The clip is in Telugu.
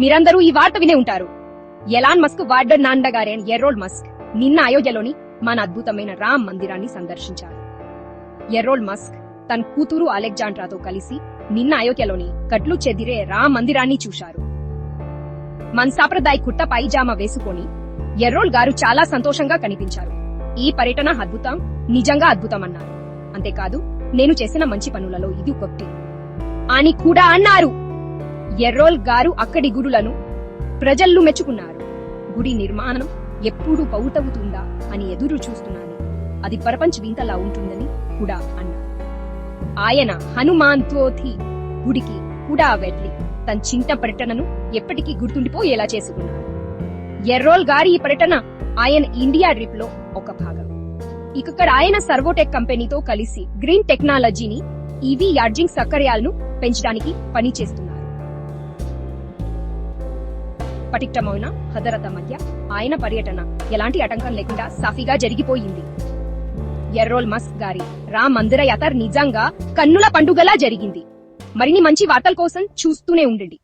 మీరందరూ ఈ వార్త వినే ఉంటారు. ఎలాన్ మస్క్ వార్డ్ నాన్నగారైన ఎర్రోల్ మస్క్ నిన్న అయోధ్యలోని మన అద్భుతమైన రామ్ మందిరాన్ని సందర్శించారు. ఎర్రోల్ మస్క్ తన కూతురు అలెగ్జాండ్రాతో కలిసి నిన్న అయోధ్యలోని కట్లు చెదిరే రామ్ మందిరాన్ని చూశారు. మన సాంప్రదాయ కుర్తా పైజామా వేసుకొని ఎర్రోల్ గారు చాలా సంతోషంగా కనిపించారు. ఈ పర్యటన అద్భుతం, నిజంగా అద్భుతం అన్నారు. అంతేకాదు, నేను చేసిన మంచి పనులలో ఇది ఒకటి అని కూడా అన్నారు. ఎర్రోల్ గారు అక్కడి గుడులను ప్రజలు మెచ్చుకున్నారు. గుడి నిర్మాణం ఎప్పుడు పూర్తవుతుందా అని ఎదురు చూస్తున్నాను. అది ప్రపంచ వింతలా ఉంటుందని కూడా అన్నారు. ఆయన హనుమాన్ తోటి గుడికి కూడా వెళ్లి తన చిన్న పర్యటనను ఎప్పటికీ గుర్తుండిపోయేలా చేసుకున్నారు. ఎర్రోల్ గారి ఈ పర్యటన ఆయన ఇండియా ట్రిప్ లో ఒక భాగం. ఇక్కడ ఆయన సర్వోటెక్ కంపెనీతో కలిసి గ్రీన్ టెక్నాలజీని, ఈవీ ఛార్జింగ్ సౌకర్యాలను పెంచడానికి పనిచేస్తున్నారు. పటిష్టమైన భద్రత మధ్య ఆయన పర్యటన ఎలాంటి ఆటంకం లేకుండా సాఫీగా జరిగిపోయింది. ఎర్రోల్ మస్క్ గారి రామ్ మందిర యాత్ర నిజంగా కన్నుల పండుగలా జరిగింది. మరిన్ని మంచి వార్తల కోసం చూస్తూనే ఉండండి.